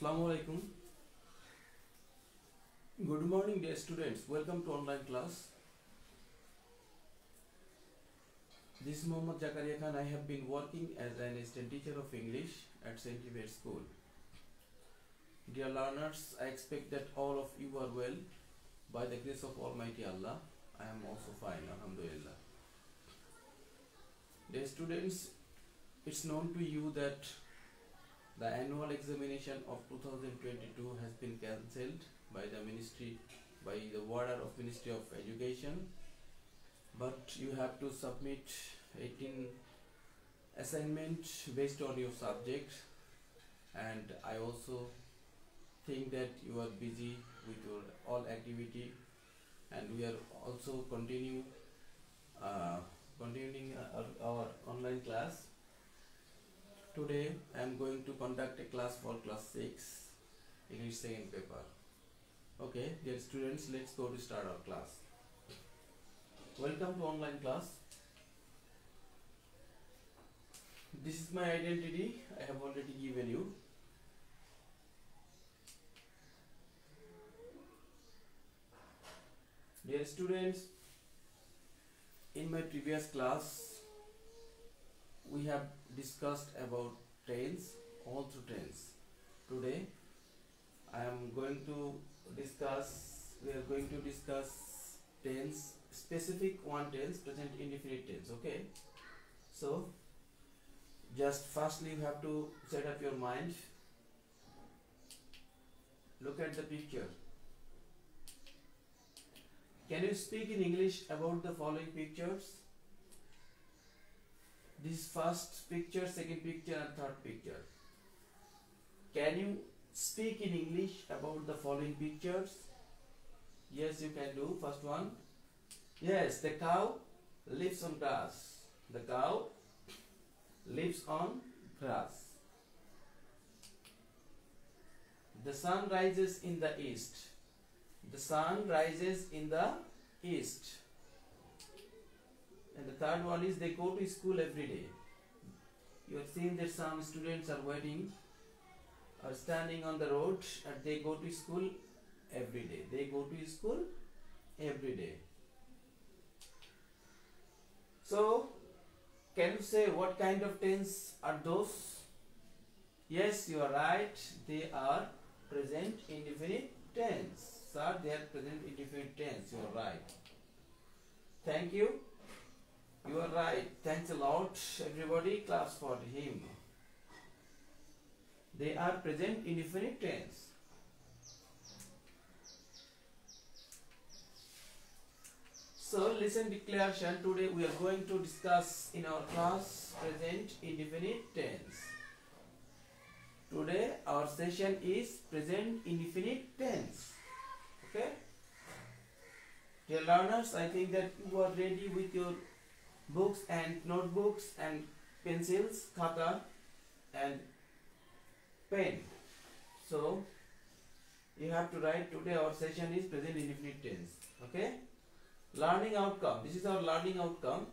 Assalamu alaikum. Good morning, dear students. Welcome to online class. This is Mohammad Zakaria Khan. I have been working as an assistant teacher of English at St. Yvette School. Dear learners, I expect that all of you are well. By the grace of Almighty Allah, I am also fine, Alhamdulillah. Dear students, it's known to you that the annual examination of 2022 has been cancelled by the order of Ministry of Education, but you have to submit 18 assignments based on your subject, and I also think that you are busy with your all activity, and we are also continuing our online class. Today I am going to conduct a class for class 6 English second paper. Okay, dear students, let's go to start our class. Welcome to online class. This is my identity. I have already given you. Dear students, in my previous class we have discussed about tense, all through tense. Today we are going to discuss tense, specific one tense, present indefinite tense. Okay, so just firstly you have to set up your mind. Look at the picture. Can you speak in English about the following pictures? This first picture, second picture and third picture. Can you speak in English about the following pictures? Yes, you can do. First one. Yes, the cow lives on grass. The cow lives on grass. The sun rises in the east. The sun rises in the east. And the third one is they go to school every day. You have seen that some students are waiting or standing on the road, and they go to school every day. They go to school every day. So, can you say what kind of tense are those? Yes, you are right. They are present indefinite tense. Sir, they are present indefinite tense. You are right. Thank you. You are right. Thanks a lot, everybody. Claps for him. They are present indefinite tense. So, listen declaration. Today we are going to discuss in our class present indefinite tense. Today our session is present indefinite tense. Okay? Dear learners, I think that you are ready with your books and notebooks and pencils, khata and pen. So you have to write. Today our session is present indefinite tense. Okay? Learning outcome. This is our learning outcome.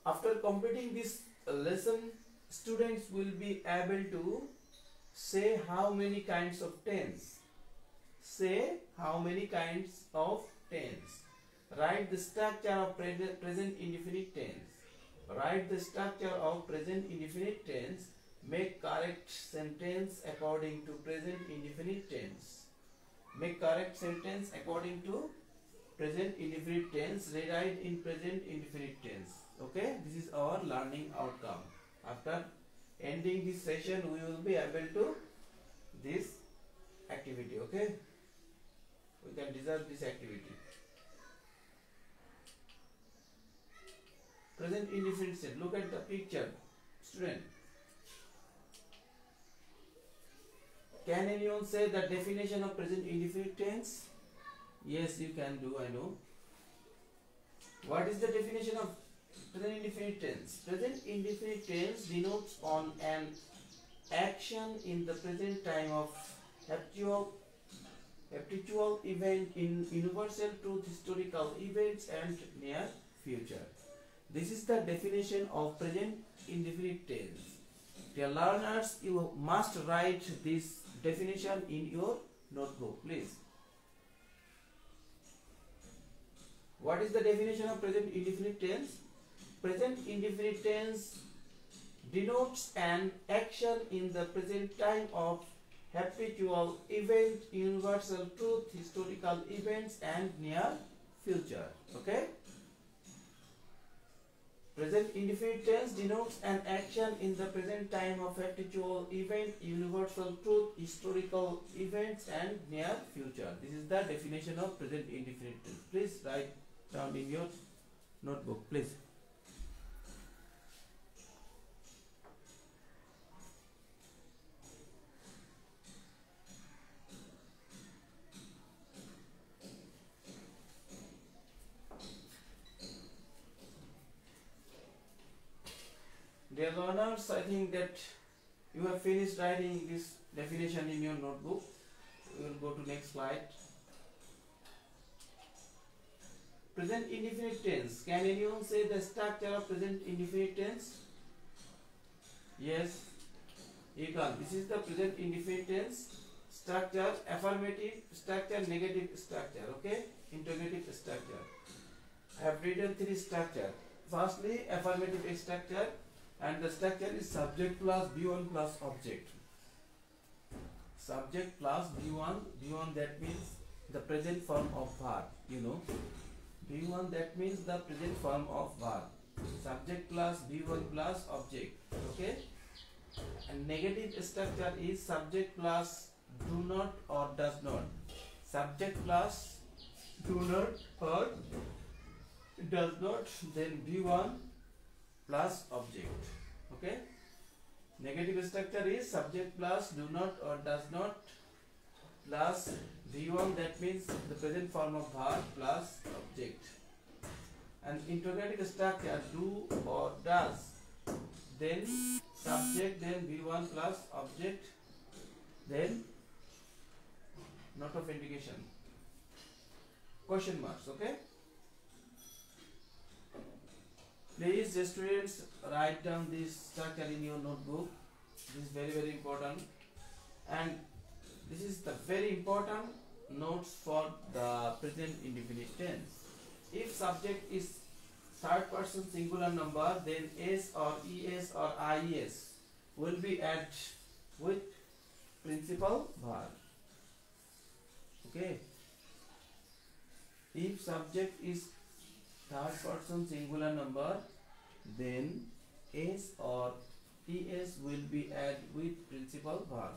After completing this lesson, students will be able to say how many kinds of tense. Say how many kinds of tense. Write the structure of present indefinite tense. Write the structure of present indefinite tense. Make correct sentence according to present indefinite tense. Make correct sentence according to present indefinite tense. Rewrite in present indefinite tense. Okay, this is our learning outcome. After ending this session, we will be able to this activity. Okay, we can deserve this activity. Present indefinite tense. Look at the picture, student. Can anyone say the definition of present indefinite tense? Yes, you can do. I know. What is the definition of present indefinite tense? Present indefinite tense denotes on an action in the present time of habitual event in universal truth, historical events and near future. This is the definition of present indefinite tense. Dear learners, you must write this definition in your notebook, please. What is the definition of present indefinite tense? Present indefinite tense denotes an action in the present time of habitual event, universal truth, historical events and near future. Okay? Present indefinite tense denotes an action in the present time of habitual event, universal truth, historical events and near future. This is the definition of present indefinite tense. Please write down in your notebook, please. Dear learners, I think that you have finished writing this definition in your notebook. We will go to next slide. Present indefinite tense. Can anyone say the structure of present indefinite tense? Yes, you can. This is the present indefinite tense structure: affirmative structure, negative structure, okay, interrogative structure. I have written three structure. Firstly, affirmative structure, and the structure is subject plus B1 plus object. Subject plus B1, B1 that means the present form of verb, you know. B1 that means the present form of verb. Subject plus B1 plus object, okay. And negative structure is subject plus do not or does not. Subject plus do not or does not, then B1 plus object. Okay. Negative structure is subject plus do not or does not plus V1, that means the present form of verb, plus object. And interrogative structure do or does, then subject, then V1 plus object, then note of indication, question marks. Okay. Please, students, write down this structure in your notebook. This is very, very important. And this is the very important notes for the present indefinite tense. If subject is third person singular number, then S or ES or IES will be added with principal verb. Okay. If subject is third person singular number, then S or ES will be added with principal verb.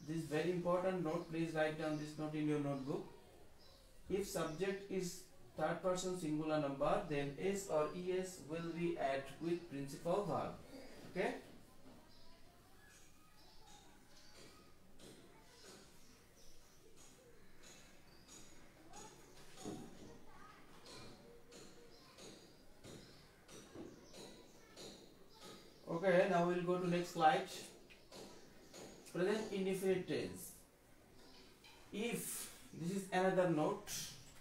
This is very important note. Please write down this note in your notebook. If subject is third person singular number, then S or ES will be added with principal verb. Okay. Okay, now we will go to next slide. Present indefinite tense. If this is another note,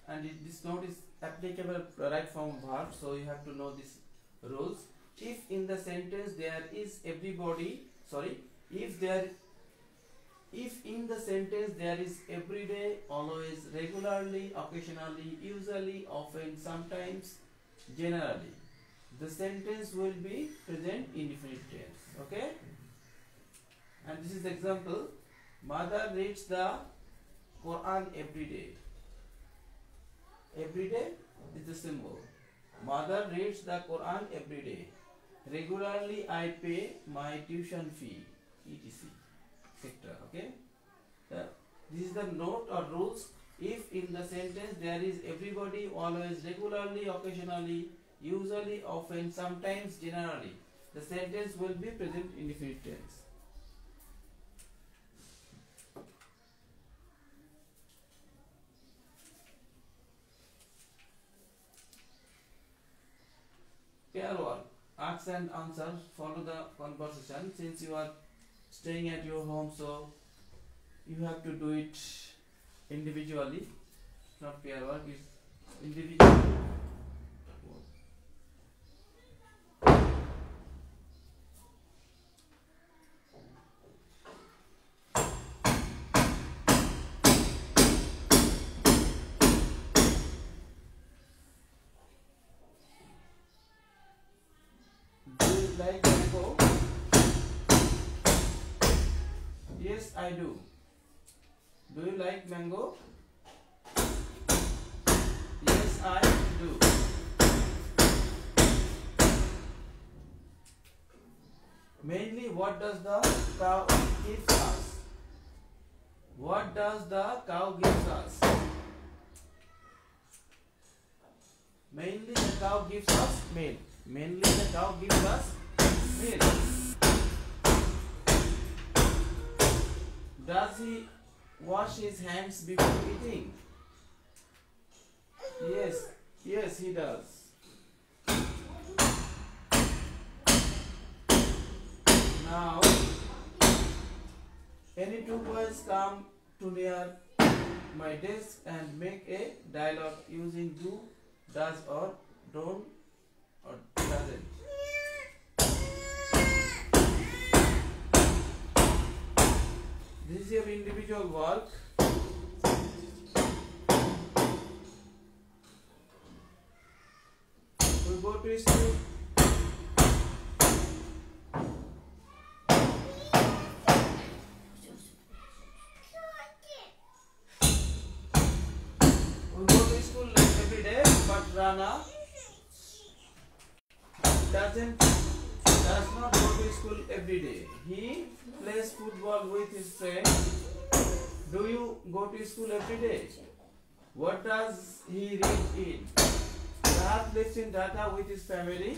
and this note is applicable right from verb, so you have to know these rules. If in the sentence there is everybody, if in the sentence there is everyday, always, regularly, occasionally, usually, often, sometimes, generally, the sentence will be present indefinite tense. Okay. And this is the example. Mother reads the Quran every day. Every day is the symbol. Mother reads the Quran every day. Regularly I pay my tuition fee, etc. etc. Okay. This is the note or rules. If in the sentence there is everybody, always, regularly, occasionally, usually, often, sometimes, generally, the sentence will be present indefinite tense. Pair work, ask and answer, follow the conversation. Since you are staying at your home, so you have to do it individually, not pair work. It's individual. Do you like mango? Yes, I do. Do you like mango? Yes, I do. Mainly, what does the cow give us? What does the cow give us? Mainly, the cow gives us milk. Mainly, the cow gives us milk. Does he wash his hands before eating? Yes, yes, he does. Now, any two boys come to near my desk and make a dialogue using do, does, or don't, or doesn't. This is your individual work. We go to school. We go to school every day, but Rana does not go to school every day. He plays football with his friends. Do you go to school every day? What does he read in? Rahat lives in Dhaka with his family.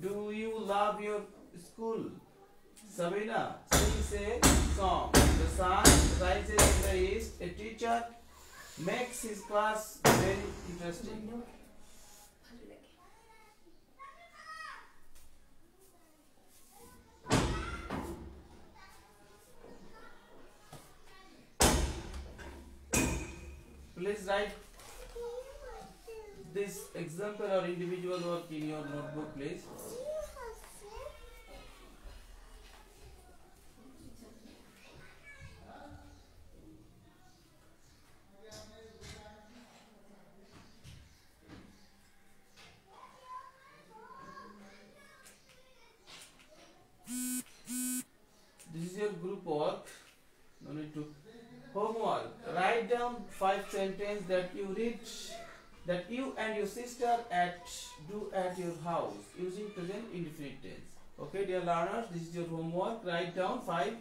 Do you love your school? Sabina sings a song. The sun rises in the east. A teacher makes his class very interesting. Please write this example or individual work in your notebook, please. This is your group work. No need to. Homework. Write down 5 sentences that you and your sister do at your house using present indefinite tense. Okay, dear learners, this is your homework. Write down 5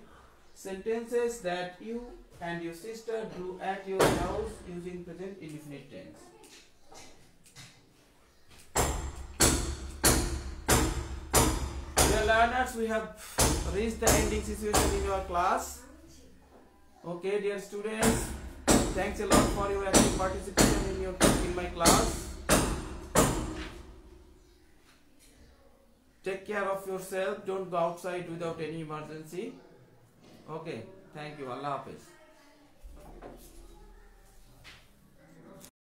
sentences that you and your sister do at your house using present indefinite tense. Dear learners, we have reached the ending situation in your class. Okay, dear students, thanks a lot for your active participation in my class. Take care of yourself. Don't go outside without any emergency. Okay, thank you. Allah Hafiz.